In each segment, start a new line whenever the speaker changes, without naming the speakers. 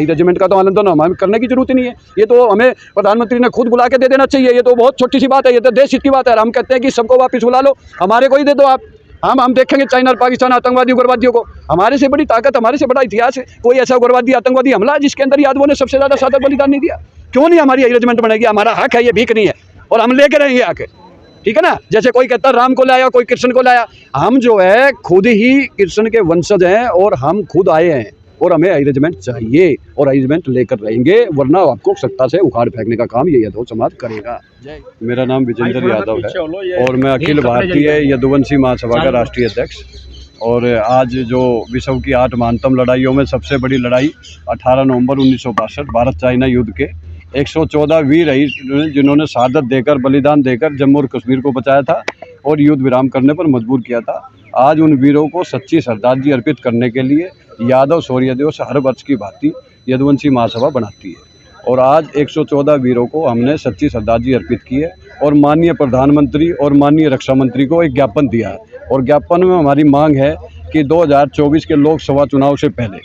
High regiment का तो आंदोलन हमें करने की जरूरत ही नहीं है। ये तो हमें प्रधानमंत्री ने खुद बुला के दे देना चाहिए। ये तो बहुत छोटी सी बात है, ये तो देश हित की बात है। हम कहते हैं कि सबको वापस बुला लो, हमारे को ही दे दो आप। हम देखेंगे चाइना और पाकिस्तान आतंकवादी उग्रवादियों को। हमारे से बड़ी ताकत, हमारे से बड़ा इतिहास है। कोई ऐसा उग्रवादी आतंकवादी हमला जिसके अंदर यादवों ने सबसे ज़्यादा शहादत बलिदान नहीं दिया? क्यों नहीं हमारी हाई रेजिमेंट बनेगी? हमारा हक है, ये भीख नहीं है, और हम लेके रहेंगे आके, ठीक है ना। जैसे कोई कहता है राम को लाया, कोई कृष्ण को लाया, हम जो है खुद ही कृष्ण के वंशज हैं और हम खुद आए हैं, और हमें हाई रेजिमेंट चाहिए और हाई रेजिमेंट लेकर रहेंगे, वरना आपको सत्ता से उखाड़ फेंकने का काम ये यादव समाज करेगा। मेरा नाम विजेंद्र यादव है और मैं अखिल भारतीय यदुवंशी महासभा का राष्ट्रीय अध्यक्ष। और आज जो विश्व की 8 महानतम लड़ाइयों में सबसे बड़ी लड़ाई 18 नवंबर 1962 भारत चाइना युद्ध के 114 वीर जिन्होंने शहादत देकर, बलिदान देकर जम्मू और कश्मीर को बचाया था और युद्ध विराम करने पर मजबूर किया था। आज उन वीरों को सच्ची श्रद्धांजलि अर्पित करने के लिए यादव शौर्य दिवस हर वर्ष की भांति यदुवंशी महासभा बनाती है, और आज 114 वीरों को हमने सच्ची श्रद्धांजलि अर्पित की है और माननीय प्रधानमंत्री और माननीय रक्षा मंत्री को एक ज्ञापन दिया है। और ज्ञापन में हमारी मांग है कि 2024 के लोकसभा चुनाव से पहले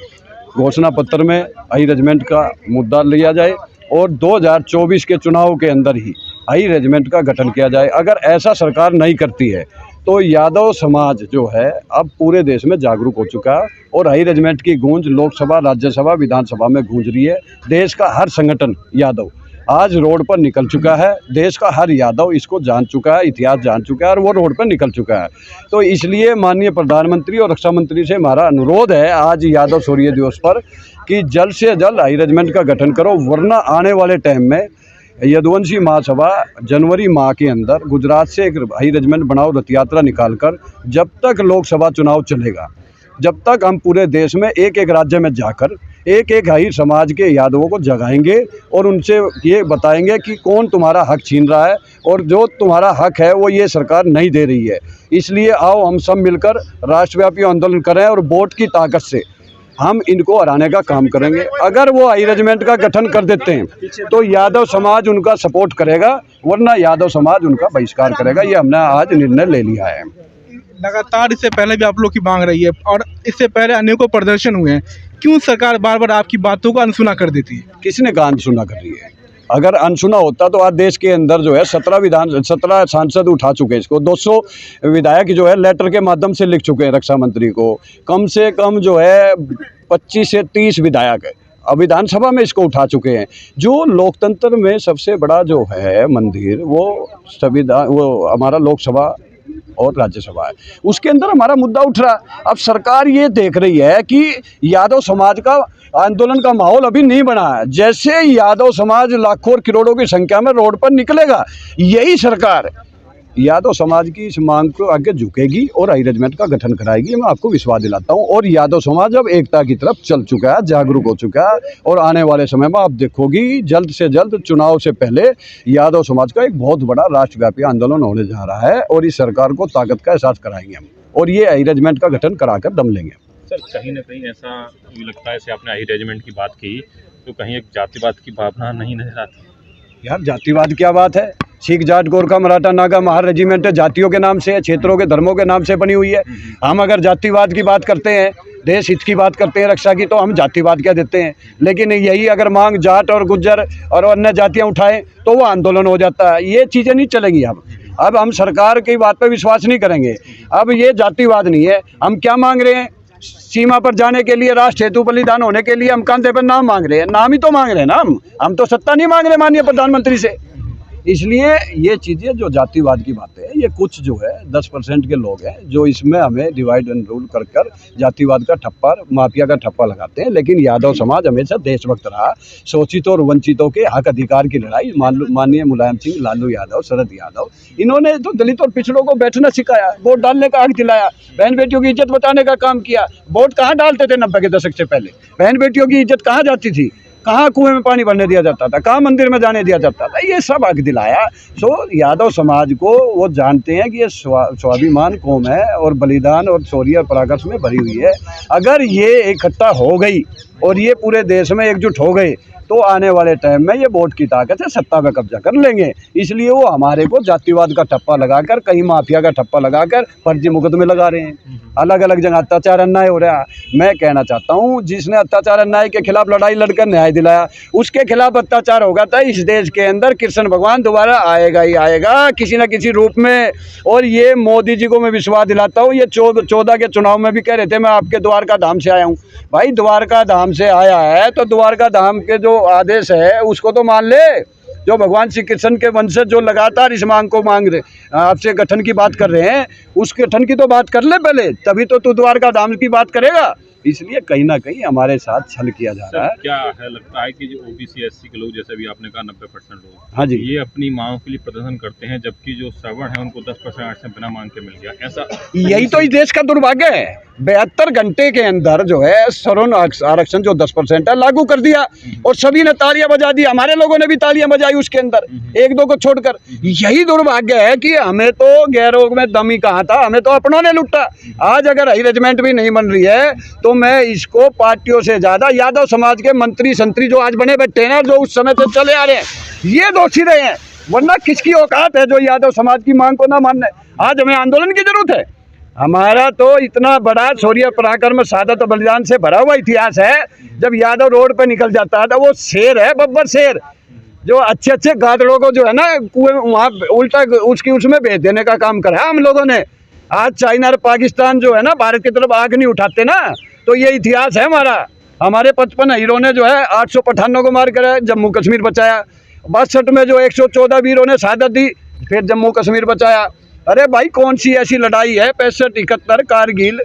घोषणा पत्र में हाई रेजिमेंट का मुद्दा लिया जाए और 2024 के चुनाव के अंदर ही हाई रेजिमेंट का गठन किया जाए। अगर ऐसा सरकार नहीं करती है तो यादव समाज जो है अब पूरे देश में जागरूक हो चुका है और हाई रेजिमेंट की गूंज लोकसभा, राज्यसभा, विधानसभा में गूंज रही है। देश का हर संगठन यादव आज रोड पर निकल चुका है। देश का हर यादव इसको जान चुका है, इतिहास जान चुका है और वो रोड पर निकल चुका है। तो इसलिए माननीय प्रधानमंत्री और रक्षा मंत्री से हमारा अनुरोध है आज यादव शौर्य दिवस पर कि जल्द से जल्द हाई रेजिमेंट का गठन करो, वरना आने वाले टाइम में यदुवंशी महासभा जनवरी माह के अंदर गुजरात से एक हाई रेजिमेंट बनाओ रथ यात्रा निकालकर, जब तक लोकसभा चुनाव चलेगा, जब तक हम पूरे देश में एक एक राज्य में जाकर एक एक हाई समाज के यादवों को जगाएंगे और उनसे ये बताएंगे कि कौन तुम्हारा हक छीन रहा है और जो तुम्हारा हक है वो ये सरकार नहीं दे रही है। इसलिए आओ हम सब मिलकर राष्ट्रव्यापी आंदोलन करें और वोट की ताकत से हम इनको हराने का काम करेंगे। अगर वो हाई रेजिमेंट का गठन कर देते हैं तो यादव समाज उनका सपोर्ट करेगा, वरना यादव समाज उनका बहिष्कार करेगा। ये हमने आज निर्णय ले लिया है।
लगातार इससे पहले भी आप लोग की मांग रही है और इससे पहले अनेकों प्रदर्शन हुए हैं, क्यों सरकार बार बार आपकी बातों को अनसुना कर देती है?
किसने कहा अनसुना कर रही है? अगर अनसुना होता तो आज देश के अंदर जो है 17 सांसद उठा चुके हैं इसको, 200 विधायक जो है लेटर के माध्यम से लिख चुके हैं रक्षा मंत्री को, कम से कम जो है 25 से 30 विधायक है अब विधानसभा में इसको उठा चुके हैं। जो लोकतंत्र में सबसे बड़ा जो है मंदिर वो संविधान, वो हमारा लोकसभा और राज्यसभा है, उसके अंदर हमारा मुद्दा उठ रहा है। अब सरकार ये देख रही है कि यादव समाज का आंदोलन का माहौल अभी नहीं बना है। जैसे यादव समाज लाखों और करोड़ों की संख्या में रोड पर निकलेगा, यही सरकार यादव समाज की इस मांग को आगे झुकेगी और हाई रेजिमेंट का गठन कराएगी। मैं आपको विश्वास दिलाता हूं। और यादव समाज अब एकता की तरफ चल चुका है, जागरूक हो चुका है, और आने वाले समय में आप देखोगी जल्द से जल्द चुनाव से पहले यादव समाज का एक बहुत बड़ा राष्ट्रव्यापी आंदोलन होने जा रहा है और इस सरकार को ताकत का एहसास कराएंगे हम, और ये हाई रेजिमेंट का गठन कराकर दम लेंगे।
सर, कहीं ना कहीं ऐसा लगता है, जैसे आपने हाई रेजिमेंट की बात की, तो कहीं एक जातिवाद की भावना नहीं नजर आती?
यार जातिवाद क्या बात है? सिख, जाट, गोरखा, मराठा, नागा, महार रेजिमेंट जातियों के नाम से है, क्षेत्रों के, धर्मों के नाम से बनी हुई है। हम अगर जातिवाद की बात करते हैं, देश हित की बात करते हैं, रक्षा की, तो हम जातिवाद क्या देते हैं। लेकिन यही अगर मांग जाट और गुज्जर और अन्य जातियां उठाएं तो वो आंदोलन हो जाता है। ये चीज़ें नहीं चलेंगी। अब हम सरकार की बात पर विश्वास नहीं करेंगे। अब ये जातिवाद नहीं है। हम क्या मांग रहे हैं? सीमा पर जाने के लिए, राष्ट्र हेतु बलिदान होने के लिए हम कंधे पर नाम मांग रहे हैं। नाम ही तो मांग रहे हैं ना। हम तो सत्ता नहीं मांग रहे माननीय प्रधानमंत्री से। इसलिए ये चीज़ें जो जातिवाद की बातें हैं, ये कुछ जो है 10% के लोग हैं जो इसमें हमें डिवाइड एंड रूल कर कर जातिवाद का ठप्पा, माफिया का ठप्पा लगाते हैं। लेकिन यादव समाज हमेशा देशभक्त रहा। शोषितों और वंचितों के हक अधिकार की लड़ाई माननीय मुलायम सिंह, लालू यादव, शरद यादव, इन्होंने तो दलित और पिछड़ों को बैठना सिखाया, वोट डालने का हक दिलाया, बहन बेटियों की इज्जत बताने का काम किया। वोट कहाँ डालते थे 90 के दशक से पहले? बहन बेटियों की इज्जत कहाँ जाती थी? कहाँ कुएं में पानी भरने दिया जाता था? कहाँ मंदिर में जाने दिया जाता था? ये सब हक दिलाया। सो यादव समाज को वो जानते हैं कि ये स्वाभिमान कौम है और बलिदान और शौर्य और पराक्रम में भरी हुई है। अगर ये इकट्ठा हो गई और ये पूरे देश में एकजुट हो गए तो आने वाले टाइम में ये वोट की ताकत है सत्ता में कब्जा कर लेंगे। इसलिए वो हमारे को जातिवाद का ठप्पा लगाकर, कहीं माफिया का ठप्पा लगाकर फर्जी मुकदमे लगा रहे हैं। अलग अलग जगह अत्याचार अन्याय हो रहा है। मैं कहना चाहता हूँ जिसने अत्याचार अन्याय के खिलाफ लड़ाई लड़कर न्याय दिलाया उसके खिलाफ अत्याचार होगा तो इस देश के अंदर कृष्ण भगवान दोबारा आएगा ही आएगा किसी न किसी रूप में। और ये मोदी जी को मैं विश्वास दिलाता हूँ, ये 14 के चुनाव में भी कह रहे थे मैं आपके द्वारका धाम से आया हूँ। भाई द्वारका धाम से आया है तो द्वारका धाम के जो आदेश है उसको तो मान ले। जो भगवान श्री कृष्ण के वंशज जो लगातार इस मांग को मांग रहे, आपसे गठन की बात कर रहे हैं, उस गठन की तो बात कर ले पहले, तभी तो तू द्वारका धाम की बात करेगा। इसलिए कहीं ना कहीं हमारे साथ छल किया जा रहा है।
क्या है लगता है कि जो ओबीसी एससी के लोग, जैसे भी आपने कहा 90% लोग,
हाँ जी,
ये अपनी मांगों के लिए प्रदर्शन करते हैं, जबकि जो श्रवण है उनको 10% आरक्षण बिना मांग के मिल गया, ऐसा
यही तो इस देश का दुर्भाग्य है। 72 घंटे के अंदर जो है सरोन आरक्षण जो 10% है लागू कर दिया और सभी ने तालियां बजा दी, हमारे लोगों ने भी तालियां बजाई उसके अंदर, एक दो को छोड़कर। यही दुर्भाग्य है कि हमें तो गैरों में दम ही कहा था, हमें तो अपनों ने लुटा। आज अगर हाई रेजिमेंट भी नहीं बन रही है तो मैं इसको पार्टियों से ज्यादा यादव समाज के मंत्री संतरी जो आज बने बैठे हैं, जो उस समय से चले आ रहे हैं, ये दोषी रहे हैं। वरना किसकी औकात है जो यादव समाज की मांग को ना मानने। आज हमें आंदोलन की जरूरत है। हमारा तो इतना बड़ा शौर्य पराक्रम शहादत बलिदान से भरा हुआ इतिहास है। जब यादव रोड पे निकल जाता है तो वो शेर है, बब्बर शेर, जो अच्छे अच्छे गादड़ों को जो है ना कुएं वहाँ उल्टा उसमें भेज देने का काम करा है हम लोगों ने। आज चाइना और पाकिस्तान जो है ना भारत की तरफ आग नहीं उठाते ना, तो ये इतिहास है हमारा। हमारे 55 हीरो ने जो है 800 पठानों को मार कर जम्मू कश्मीर बचाया। 62 में जो 114 वीरों ने शहादत दी, फिर जम्मू कश्मीर बचाया। अरे भाई कौन सी ऐसी लड़ाई है? 65, 71, कारगिल,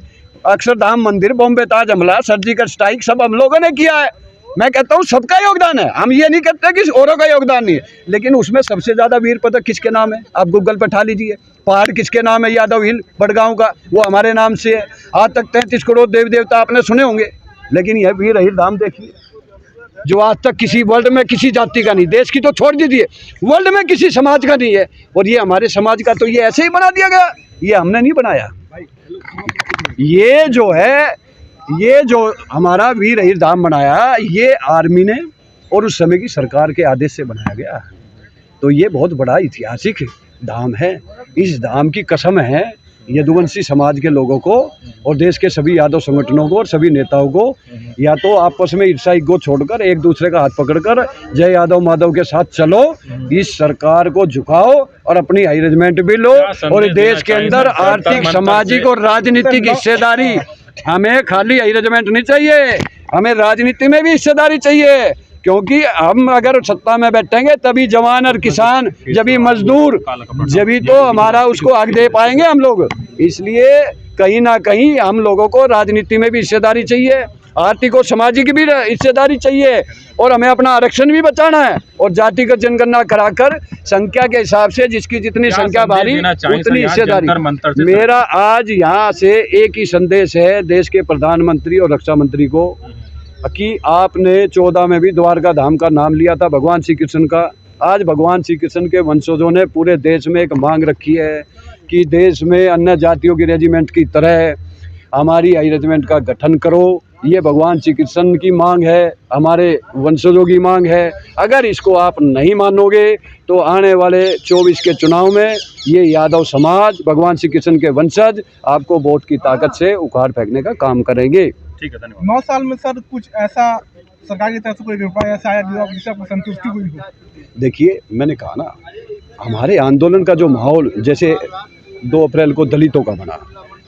अक्षरधाम मंदिर, बॉम्बे ताज हमला, सर्जिकल स्ट्राइक, सब हम लोगों ने किया है। मैं कहता हूँ सबका योगदान है, हम ये नहीं कहते कि औरों का योगदान नहीं है, लेकिन उसमें सबसे ज्यादा वीर पदक किसके नाम है? आप गूगल पे ठा लीजिए। पहाड़ किसके नाम है? यादव हिल बड़गांव का, वो हमारे नाम से है। आज तक 33 करोड़ देवी देवता आपने सुने होंगे, लेकिन यह वीर हिल धाम देखिए जो आज तक किसी वर्ल्ड में किसी जाति का नहीं, देश की तो छोड़ दीजिए, वर्ल्ड में किसी समाज का नहीं है। और ये हमारे समाज का तो ये ऐसे ही बना दिया गया, ये हमने नहीं बनाया। ये जो है, ये जो हमारा वीर हिल धाम बनाया, ये आर्मी ने और उस समय की सरकार के आदेश से बनाया गया। तो ये बहुत बड़ा ऐतिहासिक धाम है। इस धाम की कसम है यदुवंशी समाज के लोगों को और देश के सभी यादव संगठनों को और सभी नेताओं को, या तो आपस में ईर्ष्या ईगो छोड़कर एक दूसरे का हाथ पकड़कर जय यादव माधव के साथ चलो, इस सरकार को झुकाओ और अपनी हाई रेजिमेंट भी लो। और देश के अंदर आर्थिक, सामाजिक और राजनीतिक हिस्सेदारी, हमें खाली हाई रेजिमेंट नहीं चाहिए, हमें राजनीति में भी हिस्सेदारी चाहिए। क्योंकि हम अगर सत्ता में बैठेंगे तभी जवान और किसान, जभी मजदूर, जभी तो हमारा उसको हक दे पाएंगे हम लोग। इसलिए कहीं ना कहीं हम लोगों को राजनीति में भी हिस्सेदारी चाहिए, आर्थिक और सामाजिक भी हिस्सेदारी चाहिए, और हमें अपना आरक्षण भी बचाना है। और जातिगत जनगणना कराकर संख्या के हिसाब से जिसकी जितनी संख्या भारी उतनी हिस्सेदारी। मेरा आज यहाँ से एक ही संदेश है देश के प्रधानमंत्री और रक्षा मंत्री को कि आपने 14 में भी द्वारका धाम का नाम लिया था भगवान श्री कृष्ण का। आज भगवान श्री कृष्ण के वंशजों ने पूरे देश में एक मांग रखी है कि देश में अन्य जातियों की रेजिमेंट की तरह हमारी हाई रेजिमेंट का गठन करो। ये भगवान श्री कृष्ण की मांग है, हमारे वंशजों की मांग है। अगर इसको आप नहीं मानोगे तो आने वाले 24 के चुनाव में ये यादव समाज, भगवान श्री कृष्ण के वंशज आपको वोट की ताकत से उखाड़ फेंकने का काम करेंगे।
ठीक है, धन्यवाद।
9 साल में सर कुछ ऐसा सरकार की तरफ से कोई उपाय ऐसा आया जिससे आपको संतुष्टि हुई हो? देखिए
मैंने कहा ना, हमारे आंदोलन का जो माहौल जैसे 2 अप्रैल को दलितों का बना,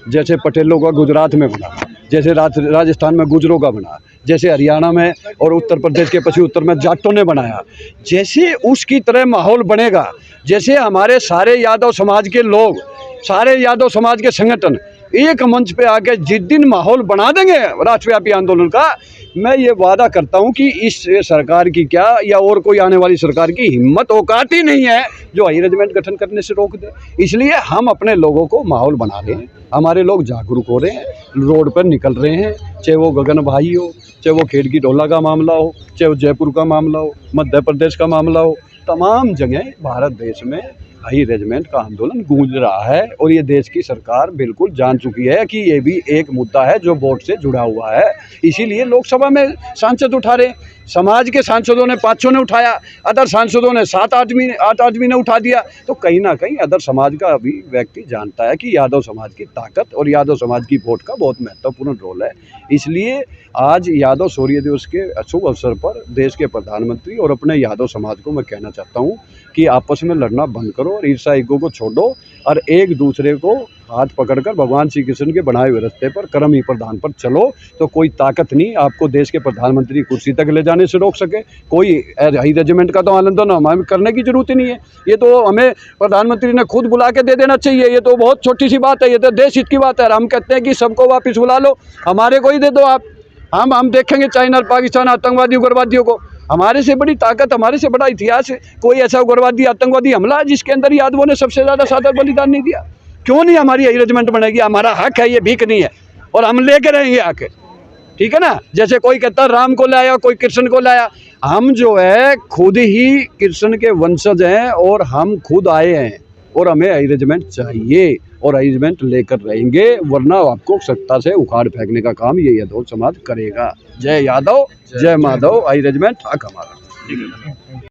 जैसे पटेलों का गुजरात में बना, जैसे राजस्थान में गुजरों का बना, जैसे हरियाणा में और उत्तर प्रदेश के पश्चिमी उत्तर में जाटों ने बनाया, जैसे उसकी तरह माहौल बनेगा, जैसे हमारे सारे यादव समाज के लोग, सारे यादव समाज के संगठन एक मंच पे आके जिस दिन माहौल बना देंगे राष्ट्रव्यापी आंदोलन का, मैं ये वादा करता हूँ कि इस सरकार की क्या या और कोई आने वाली सरकार की हिम्मत औकात ही नहीं है जो हाई रेजिमेंट गठन करने से रोक दे। इसलिए हम अपने लोगों को माहौल बना रहे हैं, हमारे लोग जागरूक हो रहे हैं, रोड पर निकल रहे हैं, चाहे वो गगन भाई हो, चाहे वो खेड़की ढोला का मामला हो, चाहे वो जयपुर का मामला हो, मध्य प्रदेश का मामला हो, तमाम जगह भारत देश में हाई रेजिमेंट का आंदोलन गूंज रहा है और ये देश की सरकार बिल्कुल जान चुकी है कि ये भी एक मुद्दा है जो वोट से जुड़ा हुआ है। इसीलिए लोकसभा में सांसद उठा रहे, समाज के सांसदों ने 5-6 ने उठाया, अदर सांसदों ने 8 आदमी ने उठा दिया। तो कहीं ना कहीं अदर समाज का भी व्यक्ति जानता है कि यादव समाज की ताकत और यादव समाज की वोट का बहुत महत्वपूर्ण रोल है। इसलिए आज यादव शौर्य दिवस के शुभ अवसर पर देश के प्रधानमंत्री और अपने यादव समाज को मैं कहना चाहता हूँ कि आपस में लड़ना बंद करो और ईर्ष्या ईगो को छोड़ो और एक दूसरे को हाथ पकड़कर भगवान श्री कृष्ण के बनाए हुए रास्ते पर कर्म ही प्रधान पर चलो। तो कोई ताकत नहीं आपको देश के प्रधानमंत्री कुर्सी तक ले जाने से रोक सके। कोई हाई रेजिमेंट का तो आंदोलन हमें करने की जरूरत ही नहीं है। ये तो हमें प्रधानमंत्री ने खुद बुला के दे देना चाहिए। ये तो बहुत छोटी सी बात है, ये तो देश हित की बात है। हम कहते हैं कि सबको वापस बुला लो, हमारे को ही दे दो आप। हम देखेंगे चाइना और पाकिस्तान आतंकवादी उग्रवादियों को। हमारे से बड़ी ताकत, हमारे से बड़ा इतिहास है। कोई ऐसा उग्रवादी आतंकवादी हमला है जिसके अंदर यादवों ने सबसे ज़्यादा सादर बलिदान नहीं दिया? क्यों नहीं हमारी हाई रेजिमेंट बनेगी? हमारा हक है, ये भीख नहीं है और हम लेके रहेंगे आके, ठीक है ना। जैसे कोई कहता है राम को लाया, कोई कृष्ण को लाया, हम जो है खुद ही कृष्ण के वंशज हैं और हम खुद आए हैं और हमें हाई रेजिमेंट चाहिए और हाई रेजिमेंट लेकर रहेंगे, वरना आपको सत्ता से उखाड़ फेंकने का काम ये यादव समाज करेगा। जय यादव, जय माधव, हाई रेजिमेंट हक हमारा।